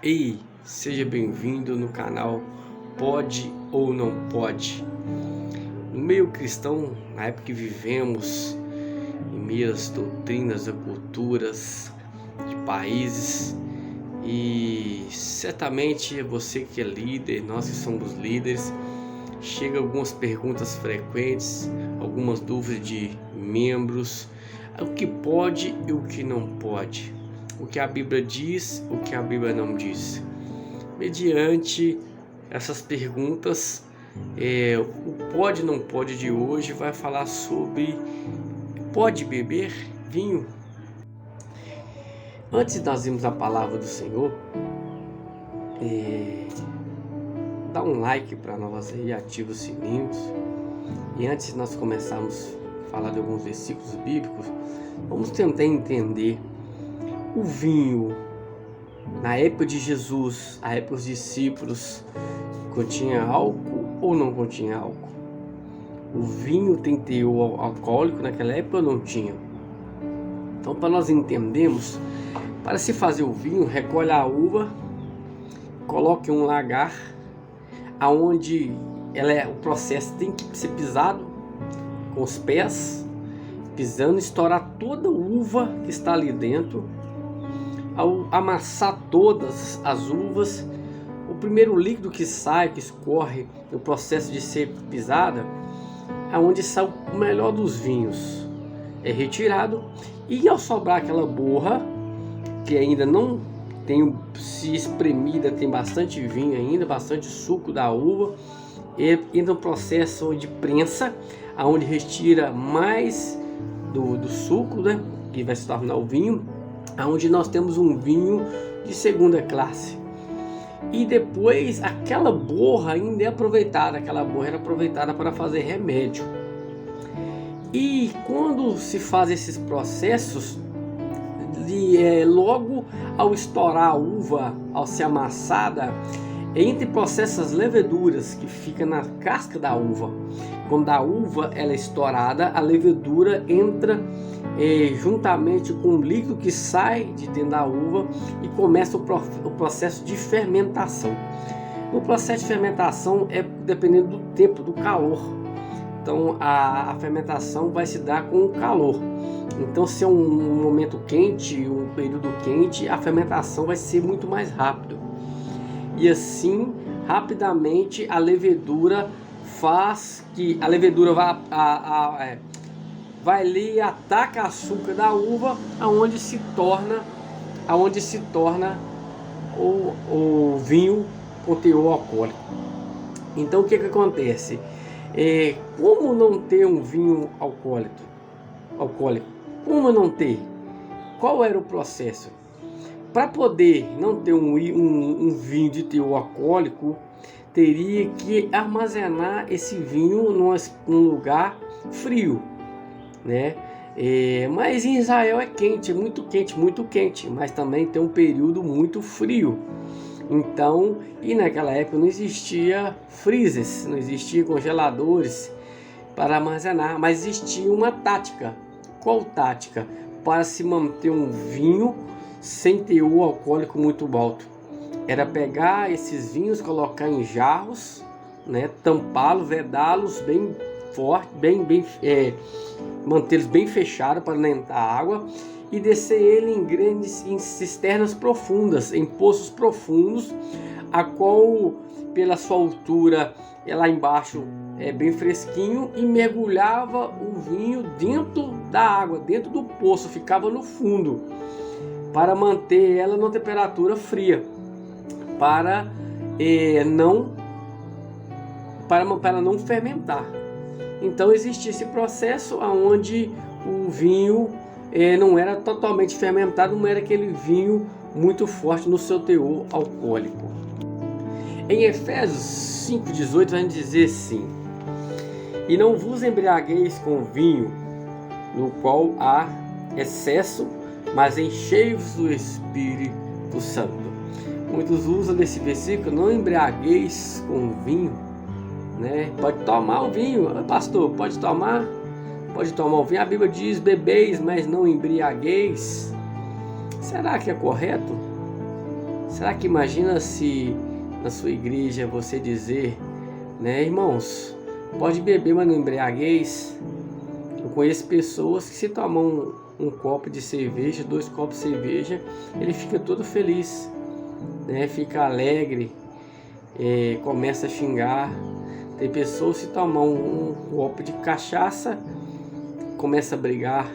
Ei, seja bem-vindo no canal Pode ou Não Pode. No meio cristão, na época que vivemos, em meio às doutrinas e culturas de países, e certamente você que é líder, nós que somos líderes, chega algumas perguntas frequentes, algumas dúvidas de membros, o que pode e o que não pode. O que a Bíblia diz, o que a Bíblia não diz. Mediante essas perguntas, o pode e não pode de hoje vai falar sobre: pode beber vinho? Antes de nós irmos à palavra do Senhor, dá um like para nós aí, ativa os sininhos. E antes de nós começarmos a falar de alguns versículos bíblicos, vamos tentar entender o vinho. Na época de Jesus, a época dos discípulos, continha álcool ou não continha álcool? O vinho tem teor alcoólico naquela época ou não tinha? Então, para nós entendermos, para se fazer o vinho, recolhe a uva, coloque um lagar, aonde o processo tem que ser pisado com os pés, pisando, estourar toda a uva que está ali dentro. Ao amassar todas as uvas, o primeiro líquido que sai, que escorre no processo de ser pisada, é onde sai o melhor dos vinhos, é retirado, e ao sobrar aquela borra que ainda não tem se espremida, tem bastante vinho ainda, bastante suco da uva, entra um processo de prensa, aonde retira mais do suco, né, que vai se tornar o vinho, onde nós temos um vinho de segunda classe. E depois aquela borra ainda é aproveitada, aquela borra era aproveitada para fazer remédio. E quando se faz esses processos, logo ao estourar a uva, ao ser amassada, entre processos as leveduras que fica na casca da uva. Quando a uva ela é estourada, a levedura entra juntamente com o líquido que sai de dentro da uva e começa o processo de fermentação. No processo de fermentação é dependendo do tempo, do calor. Então a fermentação vai se dar com o calor. Então, se é um momento quente, um período quente, a fermentação vai ser muito mais rápido. E assim, rapidamente, a levedura faz que a levedura vai ali e ataca açúcar da uva, aonde se torna o vinho com teor alcoólico. Então, o que acontece? Como não ter um vinho alcoólico? Como não ter? Qual era o processo? Para poder não ter um vinho de teor alcoólico, teria que armazenar esse vinho num lugar frio, né? Mas em Israel é quente, muito quente, mas também tem um período muito frio. Então, e naquela época não existia freezers, não existia congeladores para armazenar, mas existia uma tática. Qual tática? Para se manter um vinho sem teor alcoólico muito alto. Era pegar esses vinhos, colocar em jarros, né, tampá-los, vedá-los bem forte, mantê-los bem fechados para não entrar água, e descer ele em cisternas profundas, em poços profundos, a qual pela sua altura lá embaixo é bem fresquinho, e mergulhava o vinho dentro da água, dentro do poço, ficava no fundo, para manter ela numa temperatura fria, para não fermentar. Então existia esse processo onde o vinho não era totalmente fermentado, não era aquele vinho muito forte no seu teor alcoólico. Em Efésios 5,18 vai dizer assim: e não vos embriagueis com vinho, no qual há excesso, mas enchei-vos do Espírito Santo. Muitos usam desse versículo: não embriagueis com vinho, né? Pode tomar o vinho, pastor, pode tomar o vinho. A Bíblia diz: bebeis, mas não embriagueis. Será que é correto? Será que imagina se na sua igreja você dizer, né, irmãos, pode beber, mas não embriagueis? Eu conheço pessoas que se tomam um copo de cerveja, 2 copos de cerveja, ele fica todo feliz, né? Fica alegre, começa a xingar. Tem pessoas que se tomam um copo de cachaça, começa a brigar.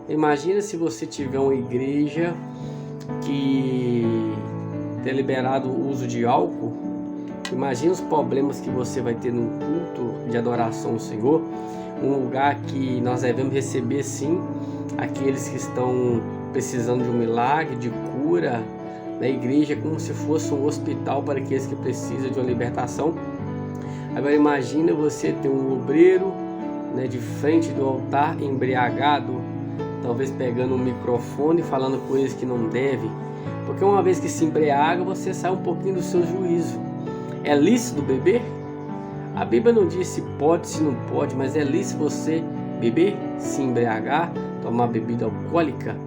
Imagina se você tiver uma igreja que tem liberado o uso de álcool. Imagina os problemas que você vai ter num culto de adoração ao Senhor, um lugar que nós devemos receber sim aqueles que estão precisando de um milagre, de cura. Na igreja é como se fosse um hospital para aqueles que precisam de uma libertação. Agora imagina você ter um obreiro, né, de frente do altar, embriagado, talvez pegando um microfone, falando coisas que não deve, porque uma vez que se embriaga, você sai um pouquinho do seu juízo. É lícito beber? A Bíblia não diz se pode, se não pode, mas é lícito você beber, se embriagar, tomar bebida alcoólica.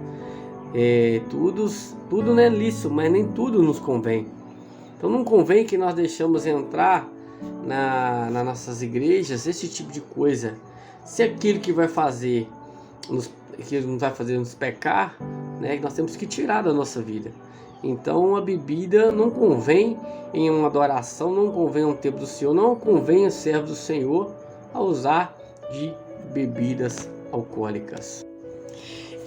Tudo não é lícito, mas nem tudo nos convém. Então não convém que nós deixamos entrar nas nossas igrejas esse tipo de coisa. Se aquilo que vai fazer que nos vai fazer nos pecar, né, nós temos que tirar da nossa vida. Então a bebida não convém em uma adoração, não convém um templo do Senhor, não convém a servo do Senhor a usar de bebidas alcoólicas.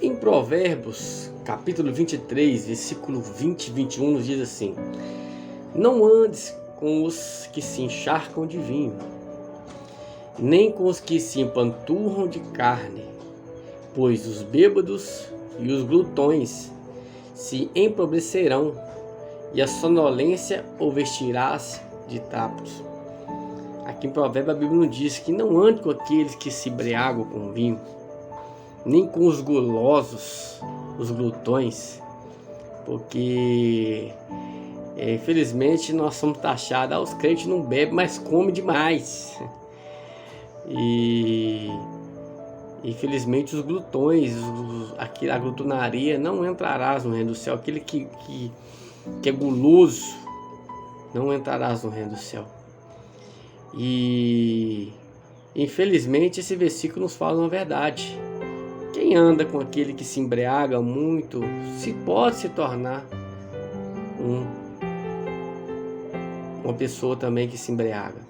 Em Provérbios, capítulo 23, versículo 20 e 21, nos diz assim: não andes com os que se encharcam de vinho, nem com os que se empanturram de carne, pois os bêbados e os glutões se empobrecerão, e a sonolência o vestirás de trapos. Aqui em Provérbios a Bíblia não diz que não ande com aqueles que se embriagam com vinho, nem com os gulosos, os glutões, porque infelizmente nós somos taxados, os crentes não bebem, mas comem demais. E infelizmente os glutões, a glutonaria, não entrarás no reino do céu. Aquele que é guloso, não entrarás no reino do céu. E infelizmente esse versículo nos fala uma verdade. Quem anda com aquele que se embriaga muito, pode se tornar uma pessoa também que se embriaga.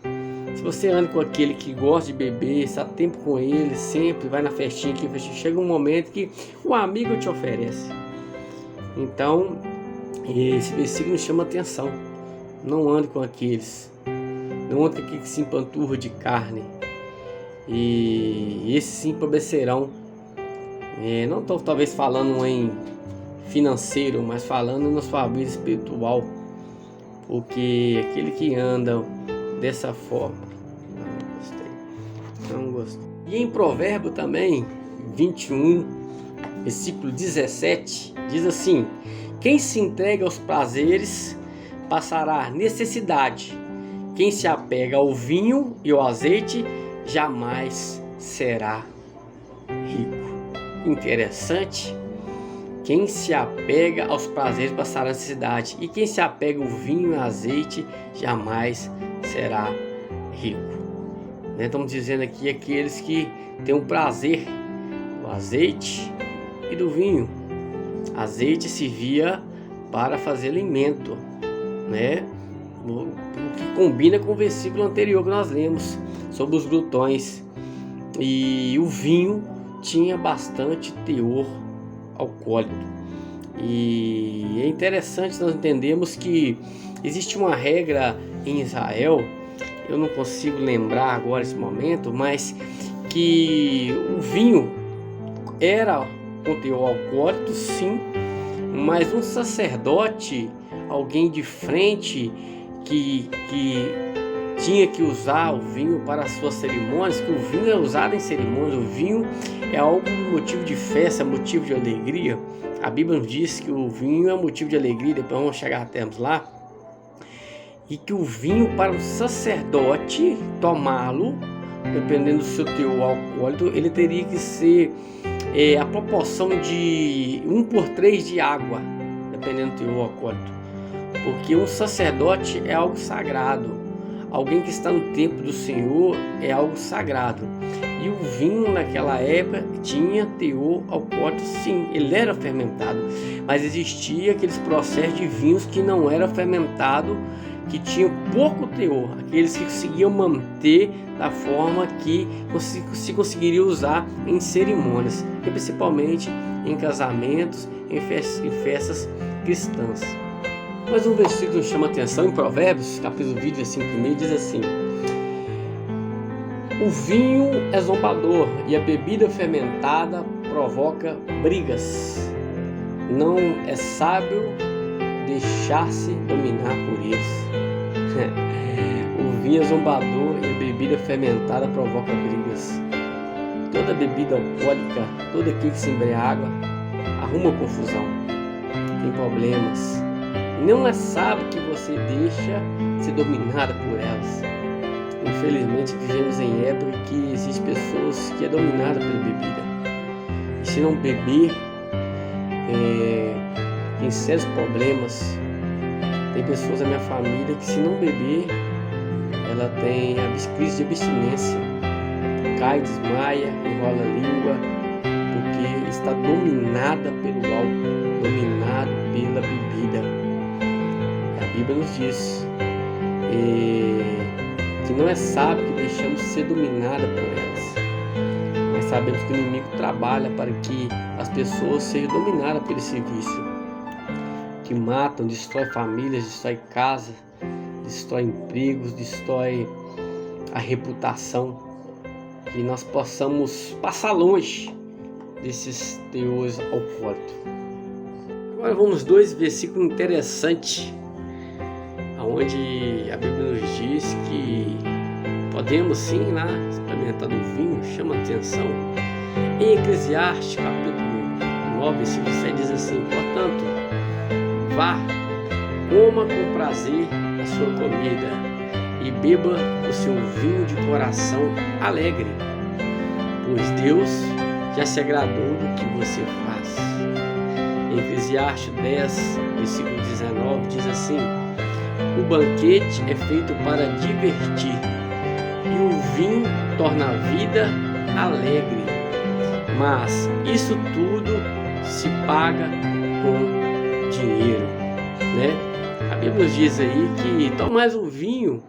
Se você anda com aquele que gosta de beber, está tempo com ele, sempre vai na festinha, chega um momento que o amigo te oferece. Então, esse versículo nos chama atenção. Não ande com aqueles. Não ande com aqueles que se empanturram de carne. E esses se empobrecerão. Não estou talvez falando em financeiro, mas falando na sua vida espiritual. Porque aquele que anda dessa forma, não gostei. E em Provérbio também 21, versículo 17, diz assim: quem se entrega aos prazeres passará necessidade, quem se apega ao vinho e ao azeite jamais será rico. Interessante. Quem se apega aos prazeres passará necessidade, e quem se apega ao vinho e ao azeite jamais será rico. Estamos dizendo aqui aqueles que têm um prazer do azeite e do vinho. Azeite servia para fazer alimento, né? O que combina com o versículo anterior que nós lemos sobre os glutões. E o vinho tinha bastante teor alcoólico. E é interessante nós entendermos que existe uma regra em Israel, eu não consigo lembrar agora esse momento, mas que o vinho era com teor alcoólico, sim, mas um sacerdote, alguém de frente que tinha que usar o vinho para as suas cerimônias, que o vinho é usado em cerimônias, o vinho é algo motivo de festa, motivo de alegria. A Bíblia nos diz que o vinho é motivo de alegria, depois vamos chegar a termos lá. E que o vinho para o sacerdote tomá-lo, dependendo do seu teor alcoólico, ele teria que ser a proporção de 1/3 de água, dependendo do teor alcoólico. porque um sacerdote é algo sagrado. Alguém que está no templo do Senhor é algo sagrado. E o vinho naquela época tinha teor alcoólico, sim, ele era fermentado. Mas existia aqueles processos de vinhos que não era fermentado, que tinham pouco teor, aqueles que conseguiam manter da forma que se conseguiria usar em cerimônias, e principalmente em casamentos, em festas cristãs. Mas um versículo que chama atenção em Provérbios, capítulo 20, versículo 1, diz assim: o vinho é zombador e a bebida fermentada provoca brigas. Não é sábio deixar-se dominar por eles. O vinho é zombador e a bebida fermentada provoca brigas. Toda bebida alcoólica, todo aquele que se embriaga, arruma confusão, tem problemas. Não é sábio que você deixa ser dominada por elas. Infelizmente vivemos em época que existem pessoas que é dominada pela bebida. E se não beber, tem sérios problemas. Tem pessoas da minha família que se não beber, ela tem a crise de abstinência. Cai, desmaia, enrola a língua, porque está dominada pelo álcool, dominado pela bebida. A Bíblia nos diz que não é sábio que deixamos ser dominada por elas. Mas sabemos que o inimigo trabalha para que as pessoas sejam dominadas por esse vício, que matam, destrói famílias, destrói casa, destrói empregos, destrói a reputação. Que nós possamos passar longe desses teores alcoólicos. Agora vamos dois versículos interessantes, onde a Bíblia nos diz que podemos sim lá experimentar do vinho, chama atenção. Em Eclesiastes capítulo 9, versículo 7 diz assim: portanto, vá, coma com prazer a sua comida e beba o seu vinho de coração alegre, pois Deus já se agradou do que você faz. Em Eclesiastes 10, versículo 19 diz assim: o banquete é feito para divertir e o vinho torna a vida alegre, mas isso tudo se paga com dinheiro, né? A Bíblia nos diz aí que tomais o vinho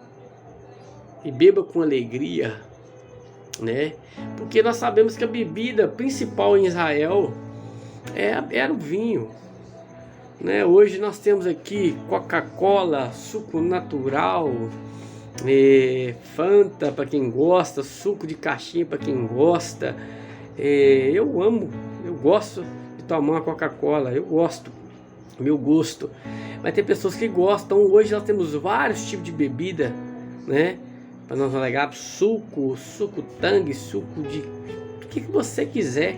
e beba com alegria, né? Porque nós sabemos que a bebida principal em Israel era o vinho, né? Hoje nós temos aqui Coca-Cola, suco natural, Fanta para quem gosta, suco de caixinha para quem gosta. Eu gosto de tomar uma Coca-Cola, eu gosto, meu gosto. Mas tem pessoas que gostam. Hoje nós temos vários tipos de bebida, né? Para nós alegar suco tangue, suco de o que você quiser.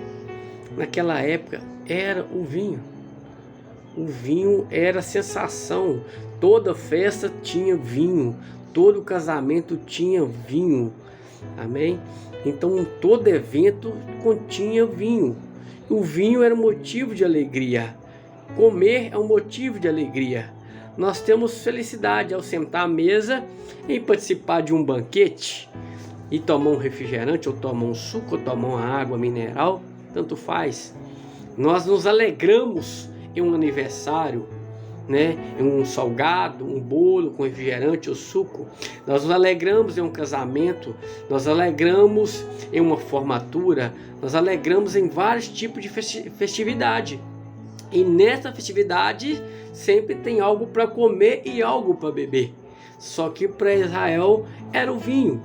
Naquela época era o vinho. O vinho era a sensação. Toda festa tinha vinho, todo casamento tinha vinho. Amém? Então todo evento continha vinho. O vinho era motivo de alegria. Comer é um motivo de alegria. Nós temos felicidade ao sentar à mesa e participar de um banquete e tomar um refrigerante, ou tomar um suco, ou tomar uma água mineral, tanto faz. Nós nos alegramos em um aniversário, né? Em um salgado, um bolo com refrigerante ou suco. Nós nos alegramos em um casamento, nós alegramos em uma formatura, nós alegramos em vários tipos de festividade. E nessa festividade sempre tem algo para comer e algo para beber. Só que para Israel era o vinho.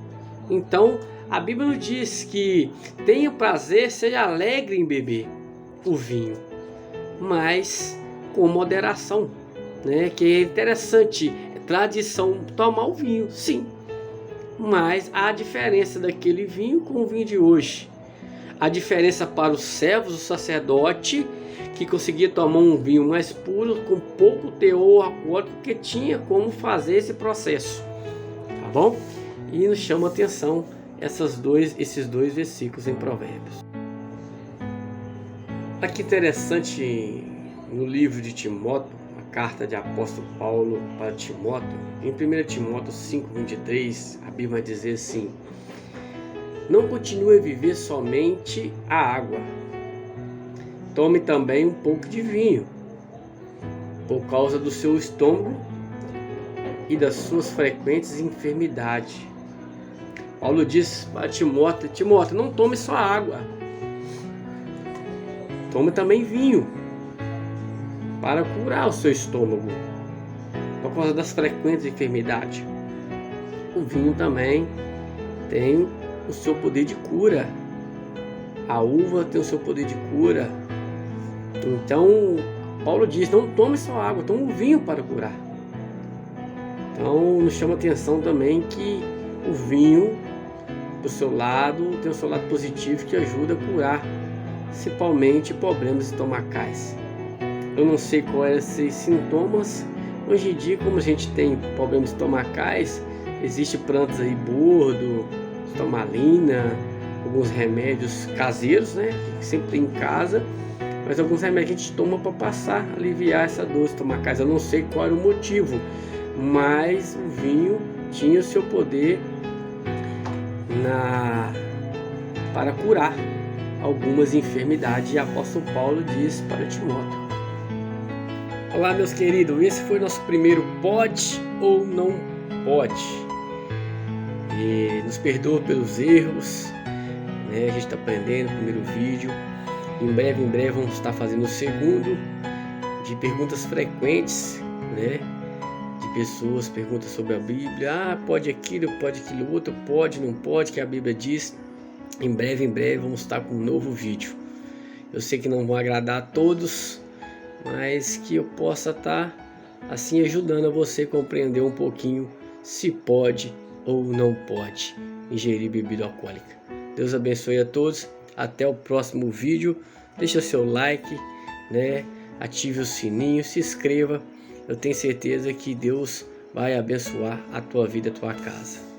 Então a Bíblia nos diz que tenha prazer, seja alegre em beber o vinho, mas com moderação, né? Que é interessante, é tradição tomar o vinho, sim, mas há a diferença daquele vinho com o vinho de hoje. A diferença para os servos, o sacerdote, que conseguia tomar um vinho mais puro, com pouco teor alcoólico, que tinha como fazer esse processo, tá bom? E nos chama a atenção esses dois versículos em Provérbios. Olha que interessante, no livro de Timóteo, a carta de apóstolo Paulo para Timóteo. Em 1 Timóteo 5:23, a Bíblia vai dizer assim: não continue a viver somente a água. Tome também um pouco de vinho, por causa do seu estômago e das suas frequentes enfermidades. Paulo diz para Timóteo: Timóteo, não tome só água, tome também vinho, para curar o seu estômago, por causa das frequentes enfermidades. O vinho também tem o seu poder de cura. A uva tem o seu poder de cura. Então, Paulo diz: não tome só água, tome um vinho para curar. Então, nos chama a atenção também que o vinho, do seu lado, tem o seu lado positivo que ajuda a curar, principalmente problemas estomacais. Eu não sei quais são esses sintomas. Hoje em dia, como a gente tem problemas estomacais, existem plantas aí, bordo, estomalina, alguns remédios caseiros, né, que sempre tem em casa, mas alguns remédios que a gente toma para passar, aliviar essa dor estomacais. Eu não sei qual era o motivo, mas o vinho tinha o seu poder para curar algumas enfermidades, e o apóstolo Paulo diz para Timóteo. Olá, meus queridos, esse foi nosso primeiro pode ou não pode. E nos perdoa pelos erros, né? A gente está aprendendo o primeiro vídeo. Em breve vamos estar fazendo o segundo, de perguntas frequentes, né? De pessoas perguntam sobre a Bíblia. Pode aquilo outro, pode, não pode, que a Bíblia diz. Em breve vamos estar com um novo vídeo. Eu sei que não vão agradar a todos, mas que eu possa estar assim ajudando a você a compreender um pouquinho se pode ou não pode ingerir bebida alcoólica. Deus abençoe a todos. Até o próximo vídeo. Deixa seu like, né? Ative o sininho, se inscreva. Eu tenho certeza que Deus vai abençoar a tua vida, a tua casa.